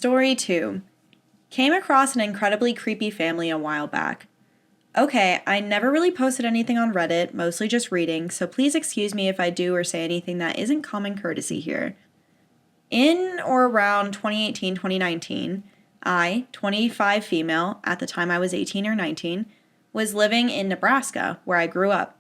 Story 2. Came across an incredibly creepy family a while back. Okay, I never really posted anything on Reddit, mostly just reading, so please excuse me if I do or say anything that isn't common courtesy here. In or around 2018-2019, I, 25 female, at the time I was 18 or 19, was living in Nebraska, where I grew up.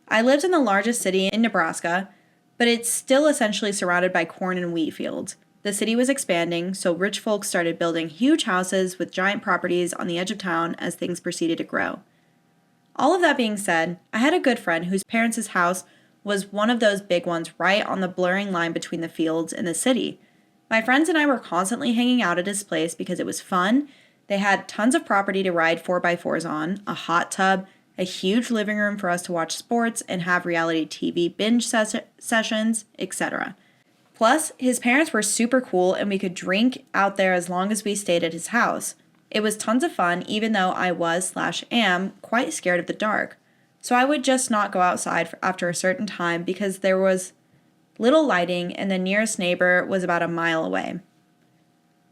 I lived in the largest city in Nebraska, but it's still essentially surrounded by corn and wheat fields. The city was expanding, so rich folks started building huge houses with giant properties on the edge of town as things proceeded to grow. All of that being said, I had a good friend whose parents' house was one of those big ones right on the blurring line between the fields and the city. My friends and I were constantly hanging out at his place because it was fun. They had tons of property to ride 4x4s on, a hot tub, a huge living room for us to watch sports and have reality TV binge sessions, etc. Plus, his parents were super cool and we could drink out there as long as we stayed at his house. It was tons of fun even though I was/am quite scared of the dark. So I would just not go outside after a certain time because there was little lighting and the nearest neighbor was about a mile away.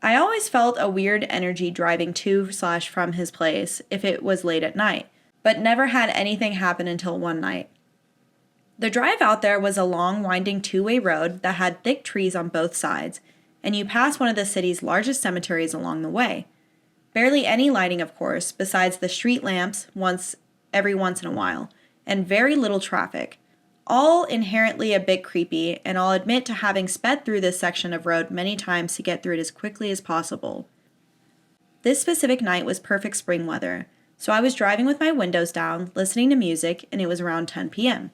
I always felt a weird energy driving to/from his place if it was late at night, but never had anything happen until one night. The drive out there was a long, winding two-way road that had thick trees on both sides, and you passed one of the city's largest cemeteries along the way. Barely any lighting, of course, besides the street lamps every once in a while, and very little traffic. All inherently a bit creepy, and I'll admit to having sped through this section of road many times to get through it as quickly as possible. This specific night was perfect spring weather, so I was driving with my windows down, listening to music, and it was around 10 p.m.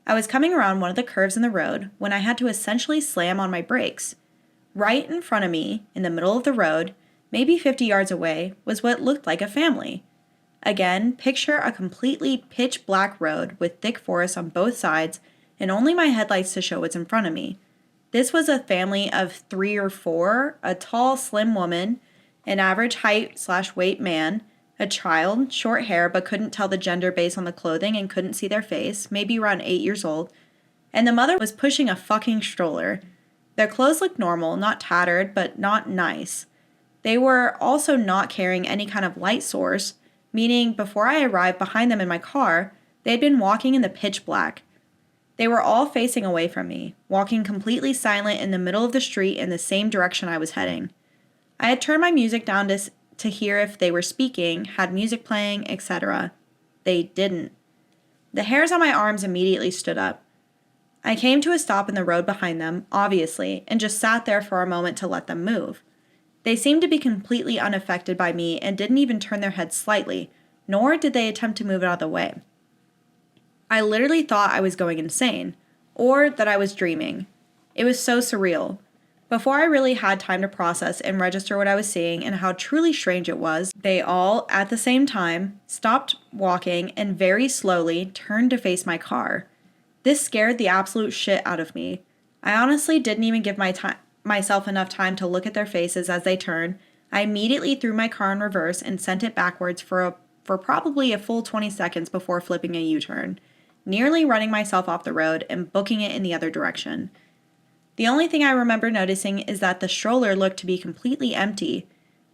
I was coming around one of the curves in the road when I had to essentially slam on my brakes. Right in front of me, in the middle of the road, maybe 50 yards away, was what looked like a family. Again, picture a completely pitch black road with thick forest on both sides and only my headlights to show what's in front of me. This was a family of 3 or 4, a tall, slim woman, an average height/weight man, a child, short hair but couldn't tell the gender based on the clothing and couldn't see their face, maybe around 8 years old, and the mother was pushing a fucking stroller. Their clothes looked normal, not tattered, but not nice. They were also not carrying any kind of light source, meaning before I arrived behind them in my car, they had been walking in the pitch black. They were all facing away from me, walking completely silent in the middle of the street in the same direction I was heading. I had turned my music down to hear if they were speaking, had music playing, etc. They didn't. The hairs on my arms immediately stood up. I came to a stop in the road behind them, obviously, and just sat there for a moment to let them move. They seemed to be completely unaffected by me and didn't even turn their heads slightly, nor did they attempt to move out of the way. I literally thought I was going insane, or that I was dreaming. It was so surreal. Before I really had time to process and register what I was seeing and how truly strange it was, they all, at the same time, stopped walking and very slowly turned to face my car. This scared the absolute shit out of me. I honestly didn't even give myself enough time to look at their faces as they turned. I immediately threw my car in reverse and sent it backwards for probably a full 20 seconds before flipping a U-turn, nearly running myself off the road and booking it in the other direction. The only thing I remember noticing is that the stroller looked to be completely empty.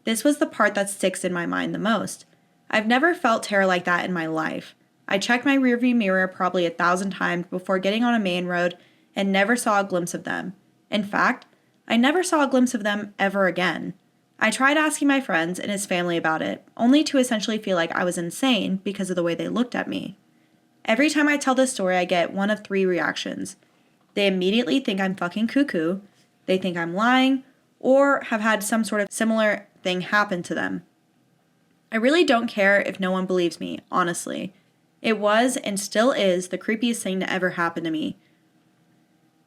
This was the part that sticks in my mind the most. I've never felt terror like that in my life. I checked my rearview mirror probably 1,000 times before getting on a main road and never saw a glimpse of them. In fact, I never saw a glimpse of them ever again. I tried asking my friends and his family about it, only to essentially feel like I was insane because of the way they looked at me. Every time I tell this story, I get one of 3 reactions. They immediately think I'm fucking cuckoo, they think I'm lying, or have had some sort of similar thing happen to them. I really don't care if no one believes me, honestly. It was and still is the creepiest thing to ever happen to me.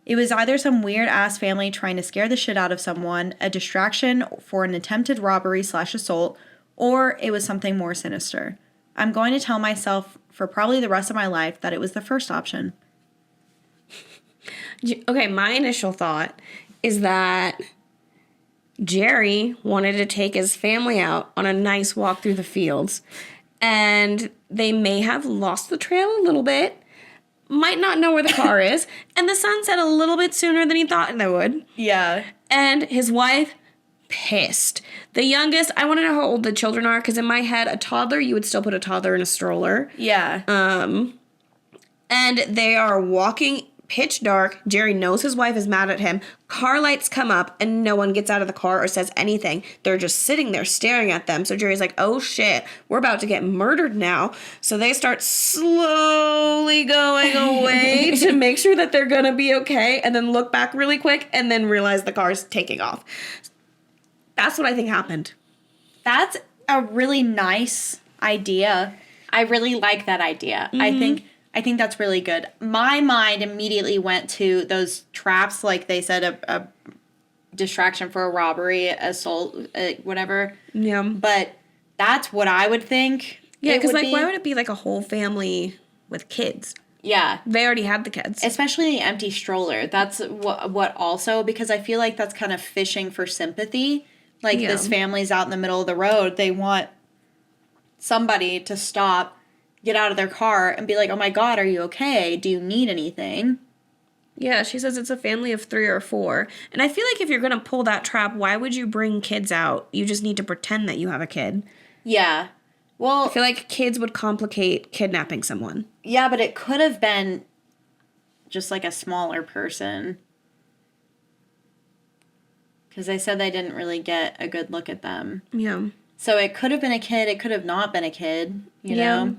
It was either some weird-ass family trying to scare the shit out of someone, a distraction for an attempted robbery/assault, or it was something more sinister. I'm going to tell myself for probably the rest of my life that it was the first option. Okay, my initial thought is that Jerry wanted to take his family out on a nice walk through the fields, and they may have lost the trail a little bit, might not know where the car is, and the sun set a little bit sooner than he thought they would. Yeah. And his wife pissed. The youngest, I want to know how old the children are, because in my head, a toddler, you would still put a toddler in a stroller. Yeah. And they are walking pitch dark. Jerry knows his wife is mad at him. Car lights come up and no one gets out of the car or says anything. They're just sitting there staring at them. So Jerry's like, oh shit, we're about to get murdered now. So they start slowly going away to make sure that they're gonna be okay, and then look back really quick and then realize the car's taking off. That's what I think happened. That's a really nice idea. I really like that idea. I think that's really good. My mind immediately went to those traps, like they said, a distraction for a robbery, assault, whatever. Yeah. But that's what I would think. Yeah, because, like, why would it be, like, a whole family with kids? Yeah. They already had the kids. Especially the empty stroller. That's what also, because I feel like that's kind of fishing for sympathy. Like, this family's out in the middle of the road. They want somebody to stop, get out of their car, and be like, oh my God, are you okay? Do you need anything? Yeah, she says it's a family of 3 or 4. And I feel like if you're going to pull that trap, why would you bring kids out? You just need to pretend that you have a kid. Yeah. Well, I feel like kids would complicate kidnapping someone. Yeah, but it could have been just like a smaller person. Because they said they didn't really get a good look at them. Yeah. So it could have been a kid. It could have not been a kid, you know?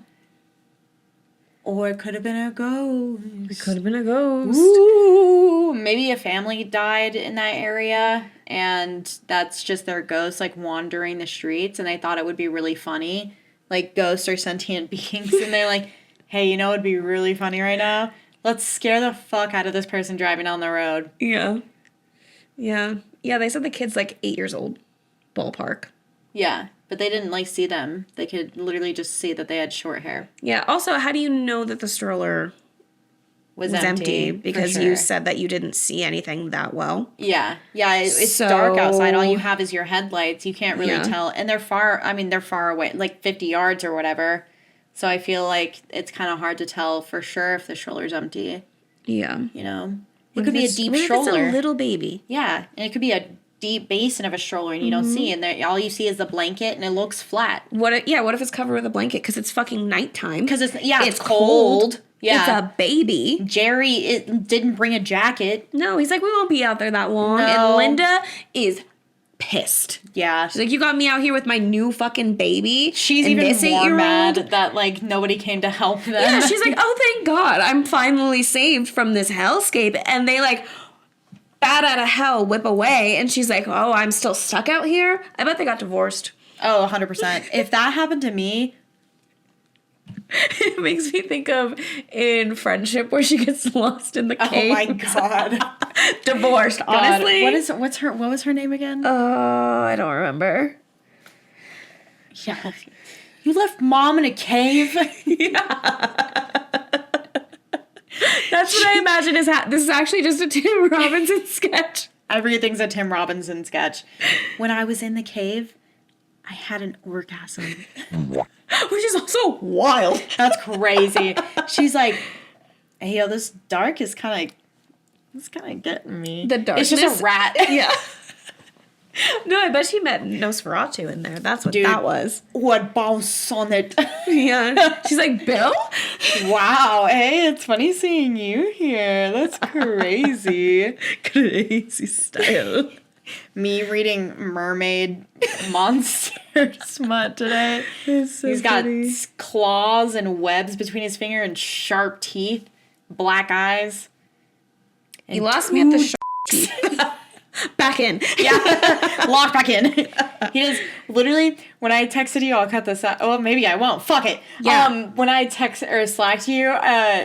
Or it could have been a ghost. It could have been a ghost. Ooh, maybe a family died in that area, and that's just their ghost, like, wandering the streets, and they thought it would be really funny. Like, ghosts are sentient beings, and they're like, hey, you know what would be really funny right now? Let's scare the fuck out of this person driving down the road. Yeah. Yeah. Yeah, they said the kid's, like, 8 years old. Ballpark. Yeah, but they didn't, like, see them. They could literally just see that they had short hair. Yeah, also, how do you know that the stroller was empty? Because you said that you didn't see anything that well. Yeah. Yeah, it's dark outside. All you have is your headlights. You can't really tell. And they're far away, like 50 yards or whatever. So I feel like it's kind of hard to tell for sure if the stroller's empty. Yeah. You know? It could be a deep stroller. It's a little baby. Yeah, and it could be a deep basin of a stroller and you don't see, and all you see is the blanket and it looks flat. What if it's covered with a blanket because it's fucking nighttime? Because it's cold. Yeah. It's a baby. Jerry didn't bring a jacket. No, he's like, we won't be out there that long. No. And Linda is pissed. Yeah. She's like, you got me out here with my new fucking baby. She's even more mad that, like, nobody came to help them. Yeah, she's like, oh, thank God, I'm finally saved from this hellscape. And they, like, bat out of hell, whip away. And she's like, oh, I'm still stuck out here? I bet they got divorced. Oh, 100%. If that happened to me... It makes me think of in Friendship where she gets lost in the cave. Oh my God. Divorced, honestly. What was her name again? Oh, I don't remember. Yeah. You left Mom in a cave? Yeah. That's what I imagine is this is actually just a Tim Robinson sketch. Everything's a Tim Robinson sketch. When I was in the cave, I had an orgasm. Which is also wild. That's crazy. She's like, hey, yo, this dark is kind of getting me. The darkness. It's just a rat. Yeah. No, I bet she met Nosferatu in there. That's what that was. What bounce on it. Yeah. She's like, Bill? Wow. Hey, it's funny seeing you here. That's crazy. Crazy style. Me reading mermaid monster smut today. He's got claws and webs between his finger and sharp teeth, black eyes. He lost me at the teeth. Back in. Yeah. Locked back in. He does literally, when I texted you, I'll cut this out. Oh, maybe I won't. Fuck it. Yeah. When I text or slacked you,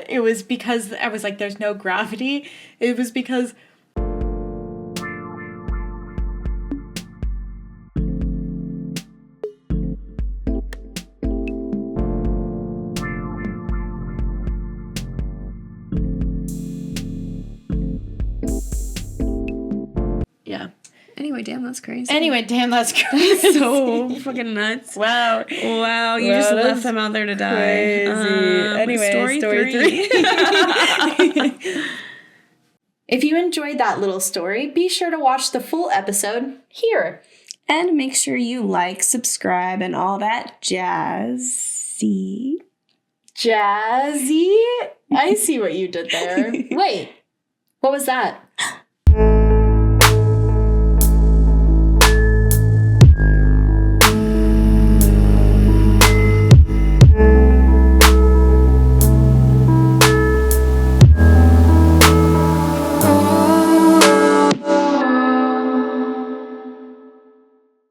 it was because I was like, there's no gravity. It was because Anyway, damn, that's crazy. So fucking nuts. Wow. You just left them out there to die. Crazy. Anyway, story 3. If you enjoyed that little story, be sure to watch the full episode here. And make sure you like, subscribe, and all that jazzy. Jazzy? I see what you did there. Wait, what was that?